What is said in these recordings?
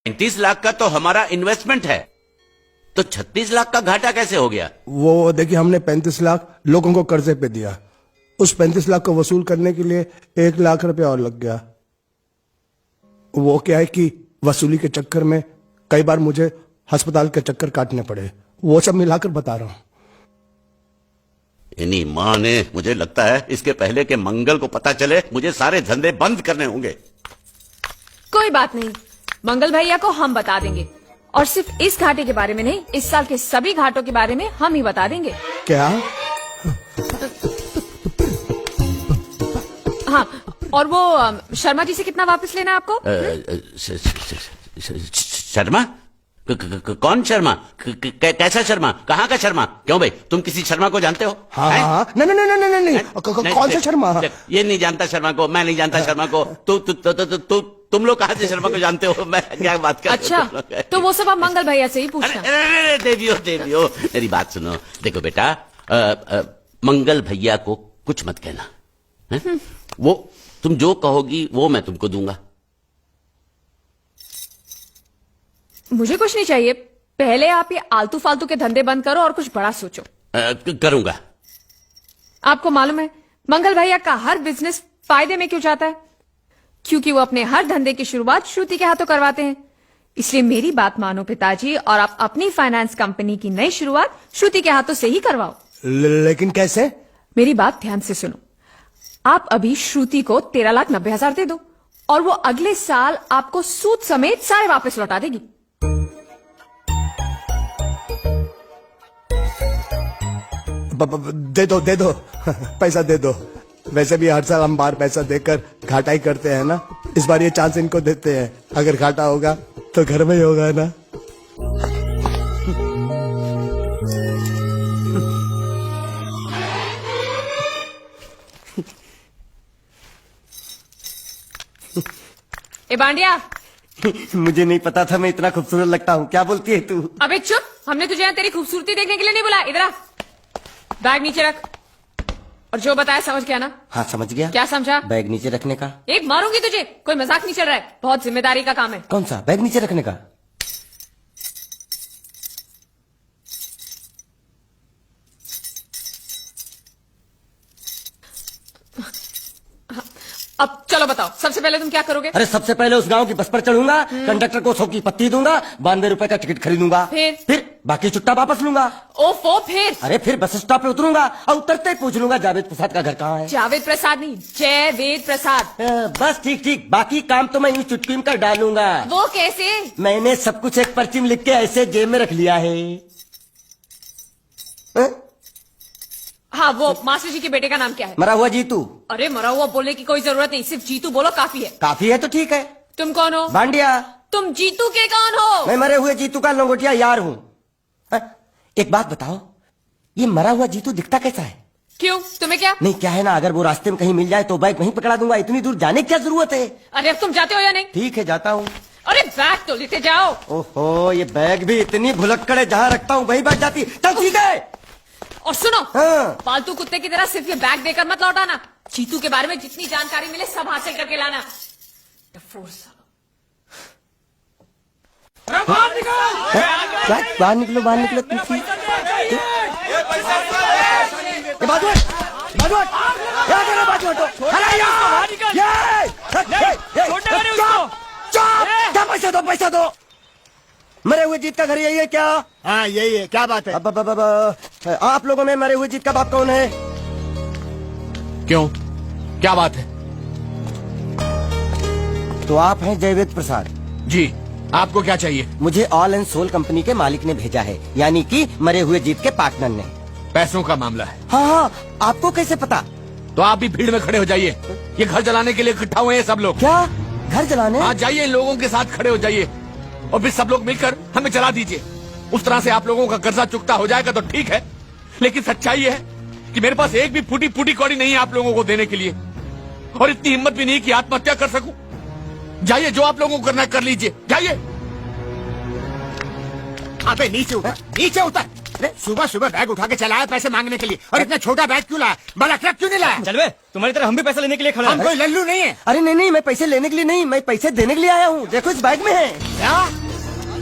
35 लाख का तो हमारा इन्वेस्टमेंट है, तो 36 लाख का घाटा कैसे हो गया? वो देखिए, हमने 35 लाख लोगों को कर्जे पे दिया। उस 35 लाख को वसूल करने के लिए 1 लाख रुपया और लग गया। वो क्या है कि वसूली के चक्कर में कई बार मुझे अस्पताल के चक्कर काटने पड़े। वो सब मिलाकर बता रहा हूं। इन्हीं माँ ने, मुझे लगता है इसके पहले के मंगल को पता चले मुझे सारे धंधे बंद करने होंगे। कोई बात नहीं, मंगल भैया को हम बता देंगे, और सिर्फ इस घाटे के बारे में नहीं, इस साल के सभी घाटों के बारे में हम ही बता देंगे। क्या? हाँ, और वो शर्मा जी से कितना वापस लेना है आपको? शर्मा? कौन शर्मा? कैसा शर्मा? कहाँ का शर्मा? क्यों भाई, तुम किसी शर्मा को जानते हो? हाँ हाँ, नहीं नहीं नहीं नहीं नहीं, कौन सा शर्मा? ये नहीं जानता शर्मा को, मैं नहीं जानता शर्मा को। तुम लोग कहाँ से शर्मा को जानते हो? मैं क्या बात कर? अच्छा, तो वो सब आप मंगल भैया से ही पूछना। अरे देवियो, मेरी बात सुनो। देखो बेटा, मंगल भैया को कुछ मत कहना है? वो तुम जो कहोगी वो मैं तुमको दूंगा। मुझे कुछ नहीं चाहिए, पहले आप ये आलतू फालतू के धंधे बंद करो और कुछ बड़ा सोचो। करूंगा। आपको मालूम है मंगल भैया का हर बिजनेस फायदे में क्यों जाता है? क्योंकि वो अपने हर धंधे की शुरुआत श्रुति के हाथों करवाते हैं। इसलिए मेरी बात मानो पिताजी, और आप अपनी फाइनेंस कंपनी की नई शुरुआत श्रुति के हाथों से ही करवाओ। लेकिन कैसे? मेरी बात ध्यान से सुनो। आप अभी श्रुति को 13,90,000 दे दो, और वो अगले साल आपको सूद समेत सारे वापस लौटा देगी। दे दो पैसा दे दो। वैसे भी हर साल हम बाहर पैसा देकर घाटा ही करते हैं ना। इस बार ये चांस इनको देते हैं, अगर घाटा होगा तो घर में ही होगा ना। ए बांडिया, मुझे नहीं पता था मैं इतना खूबसूरत लगता हूँ। क्या बोलती है तू? अबे चुप, हमने तुझे यहाँ तेरी खूबसूरती देखने के लिए नहीं बुलाया। इधर आ, बैग नीचे रख, और जो बताया समझ गया ना? हाँ समझ गया। क्या समझा? बैग नीचे रखने का। एक मारूंगी तुझे, कोई मजाक नहीं चल रहा है, बहुत जिम्मेदारी का काम है। कौन सा? बैग नीचे रखने का। अब चलो बताओ, सबसे पहले तुम क्या करोगे? अरे सबसे पहले उस गांव की बस पर चढ़ूंगा, कंडक्टर को 100 की पत्ती दूंगा, 92 रुपए का टिकट खरीदूंगा। फिर बाकी चुट्टा वापस लूंगा। ओफो, फिर? अरे फिर बस स्टॉप पे उतरूंगा और उतरते ही पूछ लूंगा जावेद प्रसाद का घर कहाँ है। जावेद प्रसाद नहीं, जयवेद प्रसाद। बस ठीक, बाकी काम तो मैं यूं चुटकी में कर डालूंगा। वो कैसे? मैंने सब कुछ एक पर्ची में लिख के ऐसे जेब में रख लिया है। हाँ, वो मास्टर जी के बेटे का नाम क्या है? मरा हुआ जीतू। अरे मरा हुआ बोलने की कोई जरूरत नहीं, सिर्फ जीतू बोलो काफी है। काफी है तो ठीक है। तुम कौन हो? बांडिया। तुम जीतू के कौन हो? मैं मरे हुए जीतू का लंगोटिया यार हूँ। एक बात बताओ, ये मरा हुआ जीतू दिखता कैसा है? क्यों, तुम्हें क्या? नहीं क्या है ना, अगर वो रास्ते में कहीं मिल जाए तो बैग वहीं पकड़ा दूंगा। इतनी दूर जाने की क्या जरूरत है? अरे अब तुम जाते हो या नहीं? ठीक है जाता हूँ। अरे बैग तो लेते जाओ। ओहो, ये बैग भी इतनी भुलक्कड़ है, जहाँ रखता हूँ वही बैठ जाती। चल ठीक है। और सुनो, हाँ। पालतू कुत्ते की तरह सिर्फ ये बैग देकर मत लौटाना। जीतू के बारे में जितनी जानकारी मिले सब हासिल करके लाना। बाहर निकलो तुम। पैसा दो। मरे हुए जीत का घर यही है क्या? हाँ यही है। क्या बात है? आप लोगों में मरे हुए जीत का बाप कौन है? क्यों, क्या बात है? तो आप हैं जयवेद प्रसाद जी, आपको क्या चाहिए? मुझे ऑल एंड सोल कंपनी के मालिक ने भेजा है, यानी कि मरे हुए जीत के पार्टनर ने। पैसों का मामला है। हाँ, आपको कैसे पता? तो आप भी भीड़ में खड़े हो जाइए। ये घर जलाने के लिए इकट्ठा हुए हैं सब लोग। क्या घर जलाने? हाँ जाइए, लोगों के साथ खड़े हो जाइए और फिर सब लोग मिलकर हमें जला दीजिए। उस तरह से आप लोगों का कर्जा चुकता हो जाएगा तो ठीक है, लेकिन सच्चाई है कि मेरे पास एक भी फूटी कौड़ी नहीं है आप लोगों को देने के लिए, और इतनी हिम्मत भी नहीं कि आत्महत्या कर सकूं। जाइए, जो आप लोगों को करना कर लीजिए, जाइए। अबे नीचे उतर। रे? सुबह सुबह बैग उठा के चलाया पैसे मांगने के लिए, और इतना छोटा बैग क्यों लाया? बड़ा ट्रक क्यों नहीं लाया? चल बे, तुम्हारी तरह हम भी पैसे लेने के लिए खड़े हम हैं। कोई लल्लू नहीं है। अरे नहीं नहीं, मैं पैसे लेने के लिए नहीं, मैं पैसे देने के लिए आया हूँ। देखो इस बैग में है। क्या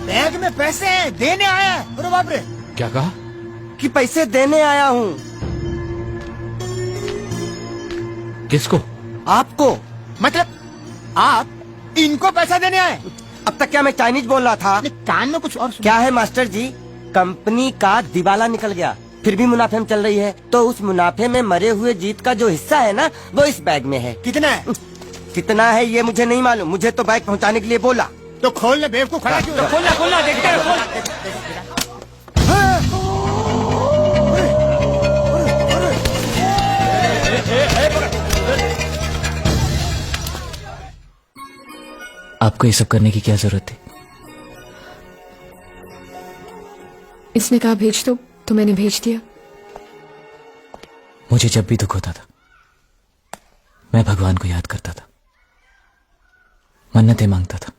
बैग में पैसे हैं? देने आया है? अरे बाप रे, क्या कहा? कि पैसे देने आया हूँ किसको? आपको। मतलब आप इनको पैसा देने आए? अब तक क्या मैं चाइनीज बोल रहा था? कान में कुछ और क्या है मास्टर जी, कंपनी का दिवाला निकल गया, फिर भी मुनाफे में चल रही है, तो उस मुनाफे में मरे हुए जीत का जो हिस्सा है ना, वो इस बैग में है। कितना है? कितना है ये मुझे नहीं मालूम, मुझे तो बैग पहुंचाने के लिए बोला। तो खोल ले, बेवकूफ खड़ा क्यों है? खोलना खोलना, देखते हैं, खोल। आपको ये सब करने की क्या जरूरत थी? इसने कहा भेज दो तो मैंने भेज दिया। मुझे जब भी दुख होता था मैं भगवान को याद करता था, मन्नतें मांगता था,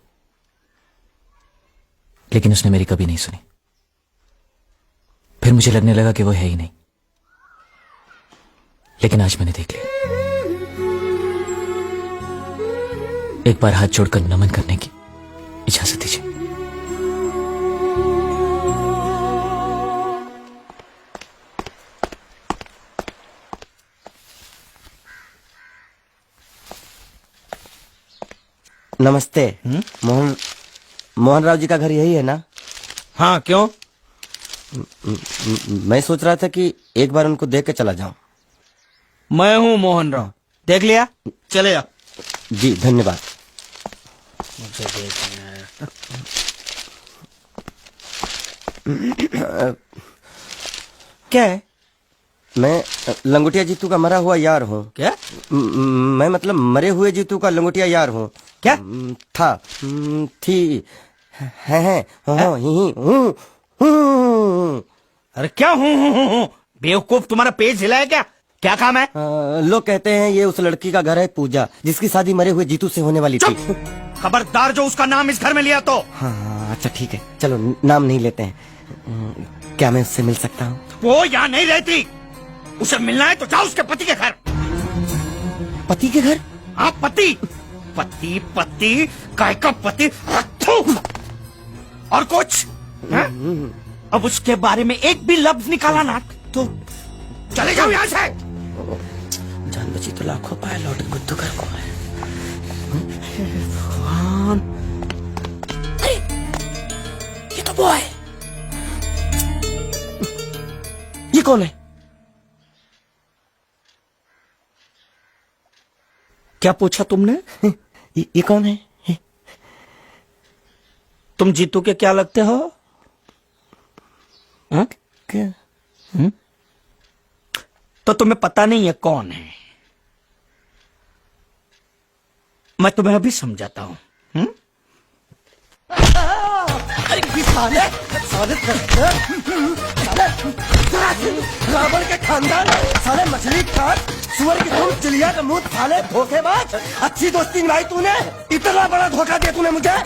लेकिन उसने मेरी कभी नहीं सुनी। फिर मुझे लगने लगा कि वो है ही नहीं, लेकिन आज मैंने देख लिया। एक बार हाथ जोड़कर नमन करने की इजाजत दीजिए। नमस्ते। मोहन राव जी का घर यही है ना? हाँ, क्यों? मैं सोच रहा था कि एक बार उनको देख के चला जाऊं। मैं हूँ मोहन राव, देख लिया, चले जा। जी धन्यवाद। क्या है? मैं लंगोटिया जीतू का मरा हुआ यार हूँ। क्या? मैं मतलब मरे हुए जीतू का लंगोटिया यार हूँ। क्या? था, थी, है, हूँ। अरे क्या हूँ? बेवकूफ, तुम्हारा पेज हिला है क्या? क्या काम है? लोग कहते हैं ये उस लड़की का घर है पूजा, जिसकी शादी मरे हुए जीतू से होने वाली थी। खबरदार जो उसका नाम इस घर में लिया तो। हाँ अच्छा ठीक है, चलो नाम नहीं लेते हैं। क्या मैं उससे मिल सकता हूँ? वो यहाँ नहीं रहती, उसे मिलना है तो जाओ उसके पति के घर। पति के घर? हाँ पति, पति पति काय का पति। और कुछ है? अब उसके बारे में एक भी लफ्ज निकाला ना तो चले जाओ यहाँ से। जान बची तो लाखों पाए, लौट गुद्दू घर को है। ये तो वो है। ये कौन है? क्या पूछा तुमने? ये कौन है? तुम जीतू के क्या लगते हो? हाँ? क्या? तो तुम्हें पता नहीं है कौन है? मैं तुम्हें अभी समझाता हूँ। रावण के खानदान साले मछली खान सुअर की तुम चिड़िया का मुंह साले धोखेबाज। अच्छी दोस्ती निभाई तूने, इतना बड़ा धोखा दिया तूने मुझे।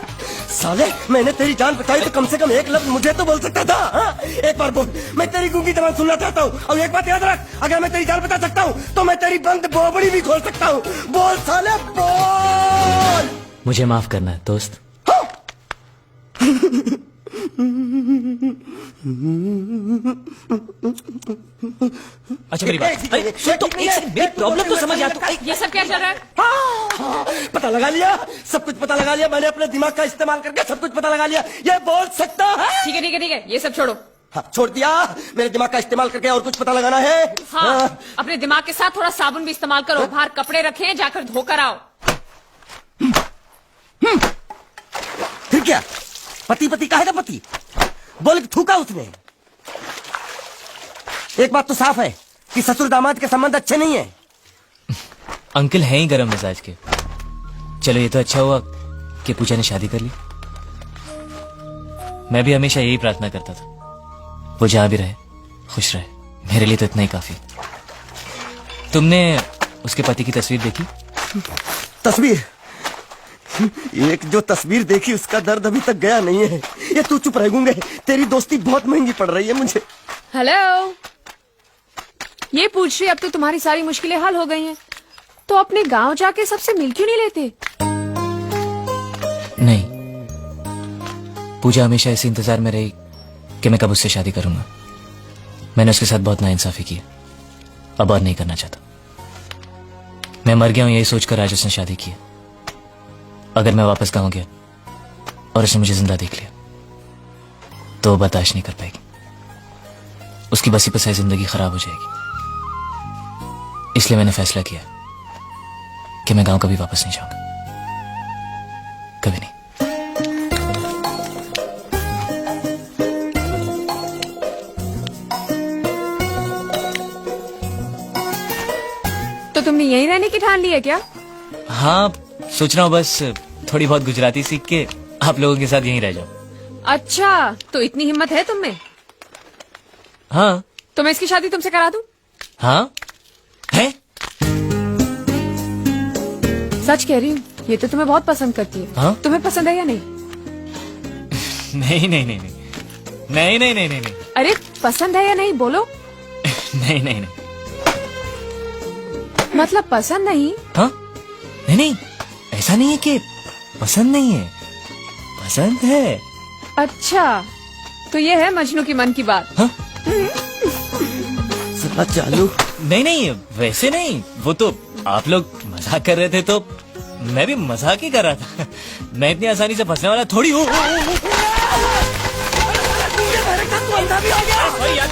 साले मैंने तेरी जान बचाई तो कम से कम एक लफ्ज मुझे तो बोल सकता था। हाँ? एक बार बोल, मैं तेरी गूंगी जबान सुनना चाहता हूँ। और एक बात याद रख, अगर मैं तेरी जान बचा सकता हूँ तो मैं तेरी बंद बोबड़ी भी खोल सकता हूँ। बोल साले बोल। मुझे माफ करना है दोस्त। अच्छा मेरी बात, अरे सुन तो, एक सेकंड, मेरी प्रॉब्लम तो समझ आ तू। ये सब क्या चल रहा है? पता लगा लिया, सब कुछ पता लगा लिया मैंने, अपने दिमाग का इस्तेमाल करके सब कुछ पता लगा लिया। ये बोल सकता है? ठीक है ठीक है ठीक है, ये सब छोड़ो। हाँ, छोड़ दिया। मेरे दिमाग का इस्तेमाल करके और कुछ पता लगाना है? हाँ, अपने दिमाग के साथ थोड़ा साबुन भी इस्तेमाल करो। बाहर कपड़े रखे, जाकर धोकर आओ। फिर क्या? पति पति काहे का पति? बोल के थूका उसने। एक बात तो साफ है कि ससुर दामाद के संबंध अच्छे नहीं है। अंकल हैं ही गरम मिजाज के। चलो ये तो अच्छा हुआ कि पूजा ने शादी कर ली। मैं भी हमेशा यही प्रार्थना करता था, वो जहां भी रहे खुश रहे। मेरे लिए तो इतना ही काफी। तुमने उसके पति की तस्वीर देखी? तस्वीर? एक जो तस्वीर देखी उसका दर्द अभी तक गया नहीं है। ये तू चुप रह गूंगे, तेरी दोस्ती बहुत महंगी पड़ रही है मुझे। हेलो, ये पूछ रही अब तो तुम्हारी सारी मुश्किलें हल हो गई हैं, तो अपने गांव जाके सबसे मिल क्यों नहीं लेते? नहीं, पूजा हमेशा इसी इंतजार में रही कि मैं कब उससे शादी करूंगा। मैंने उसके साथ बहुत नाइंसाफी की, अब और नहीं करना चाहता। मैं मर गया हूं यही सोचकर आज उसने शादी की है। अगर मैं वापस गांव गया और उसने मुझे जिंदा देख लिया तो वो बर्दाश्त नहीं कर पाएगी। उसकी बसी बसाई जिंदगी खराब हो जाएगी। इसलिए मैंने फैसला किया कि मैं गांव कभी वापस नहीं जाऊंगा, कभी नहीं। तो तुमने यहीं रहने की ठान ली है क्या? हाँ, सोच रहा हूँ बस थोड़ी बहुत गुजराती सीख के आप लोगों के साथ यहीं रह जाऊं। अच्छा, तो इतनी हिम्मत है तुम में? हाँ तो मैं इसकी शादी तुमसे करा दूं? हाँ है। सच कह रही हूँ, ये तो तुम्हें बहुत पसंद करती है। हाँ? तुम्हें पसंद है या नहीं? नहीं नहीं नहीं नहीं नहीं नहीं नहीं नहीं नहीं अरे पसंद है या नहीं, बोलो। नहीं नहीं नहीं। मतलब पसंद नहीं? हाँ नहीं नहीं, ऐसा नहीं है कि पसंद नहीं है, पसंद है। अच्छा, तो ये है मजनू की मन की बात। हाँ? साला चालू। नहीं नहीं, वैसे नहीं, वो तो आप लोग मजाक कर रहे थे तो मैं भी मजाक ही कर रहा था। मैं इतनी आसानी से फंसने वाला थोड़ी हूँ। तू अंधा भी हो गया।